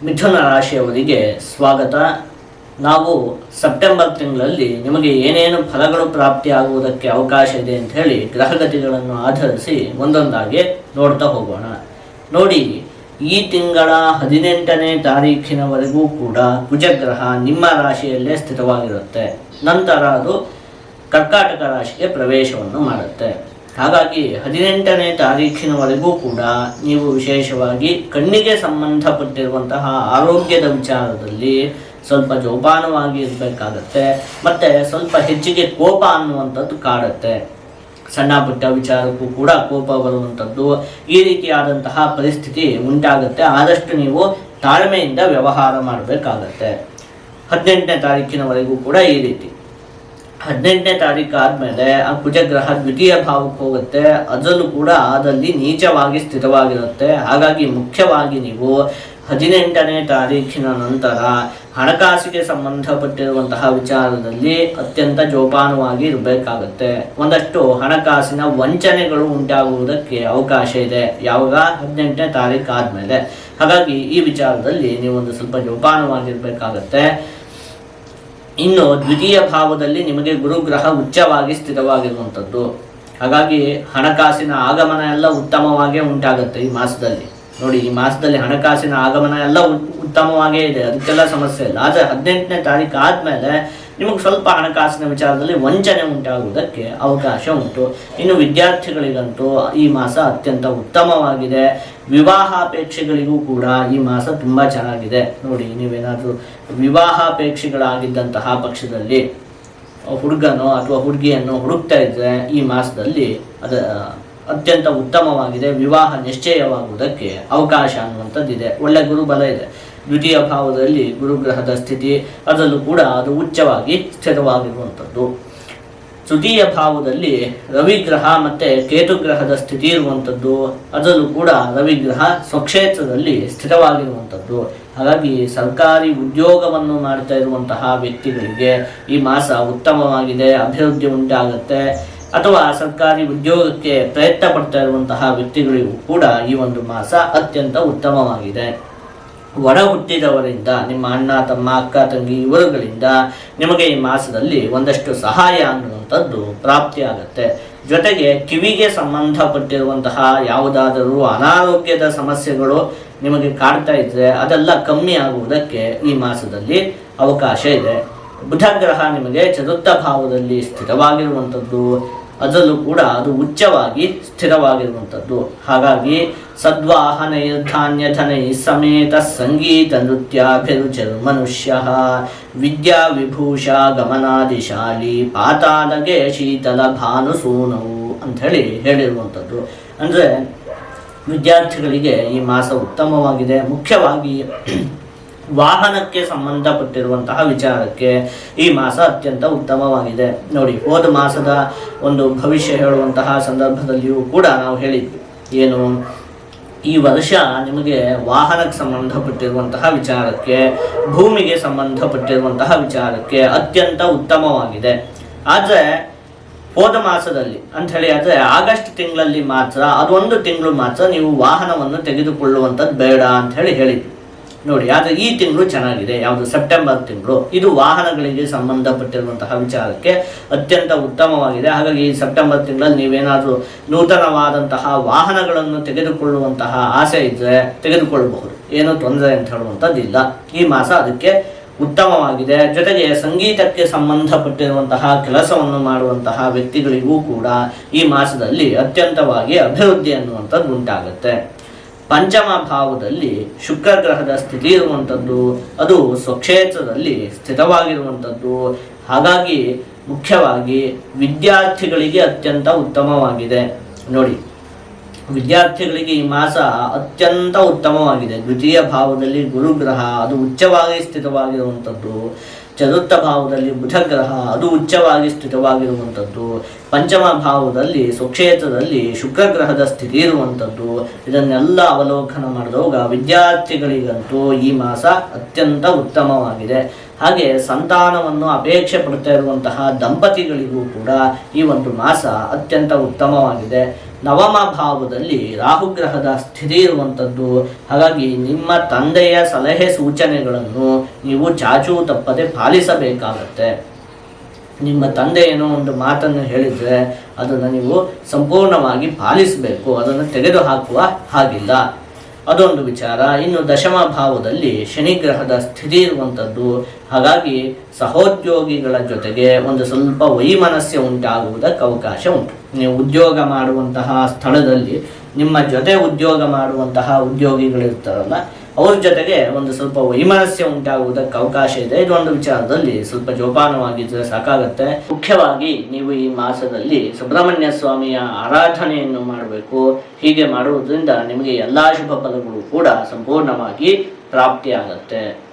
ಮಿಥುನ ರಾಶಿಯವರಿಗೆ ಸ್ವಾಗತ. ನಾವು ಸೆಪ್ಟೆಂಬರ್ ತಿಂಗಳಲ್ಲಿ ನಿಮಗೆ ಏನೇನು ಫಲಗಳು ಪ್ರಾಪ್ತಿಯಾಗುವುದಕ್ಕೆ ಅವಕಾಶ ಇದೆ ಅಂತ ಹೇಳಿ ಗ್ರಹಗತಿಗಳನ್ನು ಆಧರಿಸಿ ಒಂದೊಂದಾಗಿ ನೋಡ್ತಾ ಹೋಗೋಣ. ನೋಡಿ, ಈ ತಿಂಗಳ 18ನೇ ತಾರೀಖಿನವರೆಗೂ ಕೂಡ ಕುಜಗ್ರಹ ನಿಮ್ಮ ರಾಶಿಯಲ್ಲೇ ಸ್ಥಿತವಾಗಿರುತ್ತೆ. ನಂತರ ಅದು ಕರ್ಕಾಟಕ ರಾಶಿಗೆ ಪ್ರವೇಶವನ್ನು ಮಾಡುತ್ತೆ. ಹಾಗಾಗಿ 18ನೇ ತಾರೀಖಿನವರೆಗೂ ಕೂಡ ನೀವು ವಿಶೇಷವಾಗಿ ಕಣ್ಣಿಗೆ ಸಂಬಂಧಪಟ್ಟಿರುವಂತಹ ಆರೋಗ್ಯದ ವಿಚಾರದಲ್ಲಿ ಸ್ವಲ್ಪ ಜೋಪಾನವಾಗಿ ಇರಬೇಕಾಗತ್ತೆ. ಮತ್ತು ಸ್ವಲ್ಪ ಹೆಚ್ಚಿಗೆ ಕೋಪ ಅನ್ನುವಂಥದ್ದು ಕಾಡುತ್ತೆ. ಸಣ್ಣ ಪುಟ್ಟ ವಿಚಾರಕ್ಕೂ ಕೂಡ ಕೋಪ ಬರುವಂಥದ್ದು, ಈ ರೀತಿಯಾದಂತಹ ಪರಿಸ್ಥಿತಿ ಉಂಟಾಗುತ್ತೆ. ಆದಷ್ಟು ನೀವು ತಾಳ್ಮೆಯಿಂದ ವ್ಯವಹಾರ ಮಾಡಬೇಕಾಗತ್ತೆ. 18ನೇ ತಾರೀಖಿನವರೆಗೂ ಕೂಡ ಈ ರೀತಿ. 18ನೇ ತಾರೀಕು ಆದಮೇಲೆ ಆ ಕುಜಗ್ರಹ ದ್ವಿತೀಯ ಭಾವಕ್ಕೆ ಹೋಗುತ್ತೆ. ಅದರಲ್ಲೂ ಕೂಡ ಅದಲ್ಲಿ ನೀಚವಾಗಿ ಸ್ಥಿತವಾಗಿರುತ್ತೆ. ಹಾಗಾಗಿ ಮುಖ್ಯವಾಗಿ ನೀವು 18ನೇ ತಾರೀಖಿನ ನಂತರ ಹಣಕಾಸಿಗೆ ಸಂಬಂಧಪಟ್ಟಿರುವಂತಹ ವಿಚಾರದಲ್ಲಿ ಅತ್ಯಂತ ಜೋಪಾನವಾಗಿ ಇರಬೇಕಾಗುತ್ತೆ. ಒಂದಷ್ಟು ಹಣಕಾಸಿನ ವಂಚನೆಗಳು ಉಂಟಾಗುವುದಕ್ಕೆ ಅವಕಾಶ ಇದೆ ಯಾವಾಗ 18ನೇ ತಾರೀಕು ಆದಮೇಲೆ. ಹಾಗಾಗಿ ಈ ವಿಚಾರದಲ್ಲಿ ನೀವೊಂದು ಸ್ವಲ್ಪ ಜೋಪಾನವಾಗಿರಬೇಕಾಗತ್ತೆ. ಇನ್ನು ದ್ವಿತೀಯ ಭಾವದಲ್ಲಿ ನಿಮಗೆ ಗುರುಗ್ರಹ ಉಚ್ಚವಾಗಿ ಸ್ಥಿತವಾಗಿರುವಂಥದ್ದು. ಹಾಗಾಗಿ ಹಣಕಾಸಿನ ಆಗಮನ ಎಲ್ಲ ಉತ್ತಮವಾಗೇ ಉಂಟಾಗುತ್ತೆ ಈ ಮಾಸದಲ್ಲಿ. ನೋಡಿ, ಈ ಮಾಸದಲ್ಲಿ ಹಣಕಾಸಿನ ಆಗಮನ ಎಲ್ಲ ಉತ್ತಮವಾಗೇ ಇದೆ, ಅದಕ್ಕೆಲ್ಲ ಸಮಸ್ಯೆ ಇಲ್ಲ. ಆದರೆ 18ನೇ ತಾರೀಕು ಆದಮೇಲೆ ನಿಮಗೆ ಸ್ವಲ್ಪ ಹಣಕಾಸಿನ ವಿಚಾರದಲ್ಲಿ ವಂಚನೆ ಉಂಟಾಗುವುದಕ್ಕೆ ಅವಕಾಶ ಉಂಟು. ಇನ್ನು ವಿದ್ಯಾರ್ಥಿಗಳಿಗಂತೂ ಈ ಮಾಸ ಅತ್ಯಂತ ಉತ್ತಮವಾಗಿದೆ. ವಿವಾಹಾಪೇಕ್ಷೆಗಳಿಗೂ ಕೂಡ ಈ ಮಾಸ ತುಂಬ ಚೆನ್ನಾಗಿದೆ. ನೋಡಿ, ನೀವೇನಾದರೂ ವಿವಾಹಾಪೇಕ್ಷೆಗಳಾಗಿದ್ದಂತಹ ಪಕ್ಷದಲ್ಲಿ ಹುಡುಗನೋ ಅಥವಾ ಹುಡುಗಿಯನ್ನು ಹುಡುಕ್ತಾ ಇದ್ದರೆ ಈ ಮಾಸದಲ್ಲಿ ಅತ್ಯಂತ ಉತ್ತಮವಾಗಿದೆ. ವಿವಾಹ ನಿಶ್ಚಯವಾಗುವುದಕ್ಕೆ ಅವಕಾಶ ಅನ್ನುವಂಥದ್ದಿದೆ. ಒಳ್ಳೆ ಗುರುಬಲ ಇದೆ. ದ್ವಿತೀಯ ಭಾವದಲ್ಲಿ ಗುರುಗ್ರಹದ ಸ್ಥಿತಿ, ಅದರಲ್ಲೂ ಕೂಡ ಅದು ಉಚ್ಚವಾಗಿ ಸ್ಥಿರವಾಗಿರುವಂಥದ್ದು. ತೃತೀಯ ಭಾವದಲ್ಲಿ ರವಿಗ್ರಹ ಮತ್ತು ಕೇತುಗ್ರಹದ ಸ್ಥಿತಿ ಇರುವಂಥದ್ದು. ಅದರಲ್ಲೂ ಕೂಡ ರವಿಗ್ರಹ ಸ್ವಕ್ಷೇತ್ರದಲ್ಲಿ ಸ್ಥಿರವಾಗಿರುವಂಥದ್ದು. ಹಾಗಾಗಿ ಸರ್ಕಾರಿ ಉದ್ಯೋಗವನ್ನು ಮಾಡ್ತಾ ಇರುವಂತಹ ವ್ಯಕ್ತಿಗಳಿಗೆ ಈ ಮಾಸ ಉತ್ತಮವಾಗಿದೆ, ಅಭಿವೃದ್ಧಿ ಉಂಟಾಗುತ್ತೆ. ಅಥವಾ ಸರ್ಕಾರಿ ಉದ್ಯೋಗಕ್ಕೆ ಪ್ರಯತ್ನ ಪಡ್ತಾ ಇರುವಂತಹ ವ್ಯಕ್ತಿಗಳಿಗೂ ಕೂಡ ಈ ಒಂದು ಮಾಸ ಅತ್ಯಂತ ಉತ್ತಮವಾಗಿದೆ. ಒಡ ಹುಟ್ಟಿದವರಿಂದ, ನಿಮ್ಮ ಅಣ್ಣ ತಮ್ಮ ಅಕ್ಕ ತಂಗಿ ಇವರುಗಳಿಂದ ನಿಮಗೆ ಈ ಮಾಸದಲ್ಲಿ ಒಂದಷ್ಟು ಸಹಾಯ ಅನ್ನುವಂಥದ್ದು ಪ್ರಾಪ್ತಿಯಾಗತ್ತೆ. ಜೊತೆಗೆ ಕಿವಿಗೆ ಸಂಬಂಧಪಟ್ಟಿರುವಂತಹ ಯಾವುದಾದರೂ ಅನಾರೋಗ್ಯದ ಸಮಸ್ಯೆಗಳು ನಿಮಗೆ ಕಾಡ್ತಾ ಇದ್ದರೆ ಅದೆಲ್ಲ ಕಮ್ಮಿ ಆಗುವುದಕ್ಕೆ ಈ ಮಾಸದಲ್ಲಿ ಅವಕಾಶ ಇದೆ. ಬುಧಗ್ರಹ ನಿಮಗೆ ಚತುರ್ಥ ಭಾವದಲ್ಲಿ ಸ್ಥಿರವಾಗಿರುವಂಥದ್ದು. ಅದರಲ್ಲೂ ಕೂಡ ಅದು ಉಚ್ಚವಾಗಿ ಸ್ಥಿರವಾಗಿರುವಂಥದ್ದು. ಹಾಗಾಗಿ ಸದ್ವಾಹನೈರ್ಧಾನ್ಯಧನೈ ಸಮೇತ ಸಂಗೀತ ನೃತ್ಯಾಭಿರುಚಿರ್ ಮನುಷ್ಯ ವಿದ್ಯಾ ವಿಭೂಷ ಗಮನಾದಿಶಾಲಿ ಪಾತಾಳಗೆ ಶೀತಲ ಭಾನುಸೂನವು ಅಂಥೇಳಿ ಹೇಳಿರುವಂಥದ್ದು. ಅಂದರೆ ವಿದ್ಯಾರ್ಥಿಗಳಿಗೆ ಈ ಮಾಸ ಉತ್ತಮವಾಗಿದೆ. ಮುಖ್ಯವಾಗಿ ವಾಹನಕ್ಕೆ ಸಂಬಂಧಪಟ್ಟಿರುವಂತಹ ವಿಚಾರಕ್ಕೆ ಈ ಮಾಸ ಅತ್ಯಂತ ಉತ್ತಮವಾಗಿದೆ. ನೋಡಿ, ಹೋದ ಮಾಸದ ಒಂದು ಭವಿಷ್ಯ ಹೇಳುವಂತಹ ಸಂದರ್ಭದಲ್ಲಿಯೂ ಕೂಡ ನಾವು ಹೇಳಿದ್ವಿ ಏನು, ಈ ವರ್ಷ ನಿಮಗೆ ವಾಹನಕ್ಕೆ ಸಂಬಂಧಪಟ್ಟಿರುವಂತಹ ವಿಚಾರಕ್ಕೆ, ಭೂಮಿಗೆ ಸಂಬಂಧಪಟ್ಟಿರುವಂತಹ ವಿಚಾರಕ್ಕೆ ಅತ್ಯಂತ ಉತ್ತಮವಾಗಿದೆ. ಆದರೆ ಹೋದ ಮಾಸದಲ್ಲಿ ಅಂಥೇಳಿ ಆದರೆ ಆಗಸ್ಟ್ ತಿಂಗಳಲ್ಲಿ ಮಾತ್ರ, ಅದೊಂದು ತಿಂಗಳು ಮಾತ್ರ ನೀವು ವಾಹನವನ್ನು ತೆಗೆದುಕೊಳ್ಳುವಂಥದ್ದು ಬೇಡ ಅಂಥೇಳಿ ಹೇಳಿದ್ವಿ. ನೋಡಿ, ಆದರೆ ಈ ತಿಂಗಳು ಚೆನ್ನಾಗಿದೆ. ಯಾವುದು? ಸೆಪ್ಟೆಂಬರ್ ತಿಂಗಳು. ಇದು ವಾಹನಗಳಿಗೆ ಸಂಬಂಧಪಟ್ಟಿರುವಂತಹ ವಿಚಾರಕ್ಕೆ ಅತ್ಯಂತ ಉತ್ತಮವಾಗಿದೆ. ಹಾಗಾಗಿ ಈ ಸೆಪ್ಟೆಂಬರ್ ತಿಂಗಳಲ್ಲಿ ನೀವೇನಾದರೂ ನೂತನವಾದಂತಹ ವಾಹನಗಳನ್ನು ತೆಗೆದುಕೊಳ್ಳುವಂತಹ ಆಸೆ ಇದ್ದರೆ ತೆಗೆದುಕೊಳ್ಳಬಹುದು, ಏನೂ ತೊಂದರೆ ಅಂತ ಹೇಳುವಂಥದ್ದಿಲ್ಲ. ಈ ಮಾಸ ಅದಕ್ಕೆ ಉತ್ತಮವಾಗಿದೆ. ಜೊತೆಗೆ ಸಂಗೀತಕ್ಕೆ ಸಂಬಂಧಪಟ್ಟಿರುವಂತಹ ಕೆಲಸವನ್ನು ಮಾಡುವಂತಹ ವ್ಯಕ್ತಿಗಳಿಗೂ ಕೂಡ ಈ ಮಾಸದಲ್ಲಿ ಅತ್ಯಂತವಾಗಿ ಅಭಿವೃದ್ಧಿ ಅನ್ನುವಂಥದ್ದು ಉಂಟಾಗುತ್ತೆ. ಪಂಚಮ ಭಾವದಲ್ಲಿ ಶುಕ್ರ ಗ್ರಹದ ಸ್ಥಿತಿ ಇರುವಂಥದ್ದು, ಅದು ಸ್ವಕ್ಷೇತ್ರದಲ್ಲಿ ಸ್ಥಿತವಾಗಿರುವಂಥದ್ದು. ಹಾಗಾಗಿ ಮುಖ್ಯವಾಗಿ ವಿದ್ಯಾರ್ಥಿಗಳಿಗೆ ಅತ್ಯಂತ ಉತ್ತಮವಾಗಿದೆ. ನೋಡಿ, ವಿದ್ಯಾರ್ಥಿಗಳಿಗೆ ಈ ಮಾಸ ಅತ್ಯಂತ ಉತ್ತಮವಾಗಿದೆ. ದ್ವಿತೀಯ ಭಾವದಲ್ಲಿ ಗುರುಗ್ರಹ ಅದು ಉಚ್ಚವಾಗಿ ಸ್ಥಿತವಾಗಿರುವಂಥದ್ದು. ಚತುರ್ಥ ಭಾವದಲ್ಲಿ ಬುಧಗ್ರಹ ಅದು ಉಚ್ಚವಾಗಿ ಸ್ಥಿತವಾಗಿರುವಂಥದ್ದು. ಪಂಚಮ ಭಾವದಲ್ಲಿ ಸ್ವಕ್ಷೇತ್ರದಲ್ಲಿ ಶುಕ್ರಗ್ರಹದ ಸ್ಥಿತಿ ಇರುವಂಥದ್ದು. ಇದನ್ನೆಲ್ಲ ಅವಲೋಕನ ಮಾಡಿದಾಗ ವಿದ್ಯಾರ್ಥಿಗಳಿಗಂತೂ ಈ ಮಾಸ ಅತ್ಯಂತ ಉತ್ತಮವಾಗಿದೆ. ಹಾಗೆ ಸಂತಾನವನ್ನು ಅಪೇಕ್ಷೆ ಪಡ್ತಾ ಇರುವಂತಹ ದಂಪತಿಗಳಿಗೂ ಕೂಡ ಈ ಒಂದು ಮಾಸ ಅತ್ಯಂತ ಉತ್ತಮವಾಗಿದೆ. ನವಮ ಭಾವದಲ್ಲಿ ರಾಹುಗ್ರಹದ ಸ್ಥಿತಿ ಇರುವಂಥದ್ದು. ಹಾಗಾಗಿ ನಿಮ್ಮ ತಂದೆಯ ಸಲಹೆ ಸೂಚನೆಗಳನ್ನು ನೀವು ಚಾಚೂ ತಪ್ಪದೆ ಪಾಲಿಸಬೇಕಾಗತ್ತೆ. ನಿಮ್ಮ ತಂದೆ ಏನೋ ಒಂದು ಮಾತನ್ನು ಹೇಳಿದರೆ ಅದನ್ನು ನೀವು ಸಂಪೂರ್ಣವಾಗಿ ಪಾಲಿಸಬೇಕು, ಅದನ್ನು ತೆಗೆದುಹಾಕುವ ಹಾಗಿಲ್ಲ. ಅದೊಂದು ವಿಚಾರ. ಇನ್ನು ದಶಮ ಭಾವದಲ್ಲಿ ಶನಿಗ್ರಹದ ಸ್ಥಿತಿ ಇರುವಂಥದ್ದು. ಹಾಗಾಗಿ ಸಹೋದ್ಯೋಗಿಗಳ ಜೊತೆಗೆ ಒಂದು ಸ್ವಲ್ಪ ವೈಮನಸ್ಯ ಉಂಟಾಗುವುದಕ್ಕೆ ಅವಕಾಶ ಉಂಟು. ನೀವು ಉದ್ಯೋಗ ಮಾಡುವಂತಹ ಸ್ಥಳದಲ್ಲಿ ನಿಮ್ಮ ಜೊತೆ ಉದ್ಯೋಗ ಮಾಡುವಂತಹ ಉದ್ಯೋಗಿಗಳಿರ್ತಾರಲ್ಲ, ಅವ್ರ ಜೊತೆಗೆ ಒಂದು ಸ್ವಲ್ಪ ವೈಮನಸ್ಯ ಉಂಟಾಗುವುದಕ್ಕೆ ಅವಕಾಶ ಇದೆ. ಇದೊಂದು ವಿಚಾರದಲ್ಲಿ ಸ್ವಲ್ಪ ಜೋಪಾನವಾಗಿದ್ದರೆ ಸಾಕಾಗತ್ತೆ. ಮುಖ್ಯವಾಗಿ ನೀವು ಈ ಮಾಸದಲ್ಲಿ ಸುಬ್ರಹ್ಮಣ್ಯ ಸ್ವಾಮಿಯ ಆರಾಧನೆಯನ್ನು ಮಾಡಬೇಕು. ಹೀಗೆ ಮಾಡುವುದರಿಂದ ನಿಮಗೆ ಎಲ್ಲ ಶುಭ ಫಲಗಳು ಕೂಡ ಸಂಪೂರ್ಣವಾಗಿ ಪ್ರಾಪ್ತಿಯಾಗತ್ತೆ.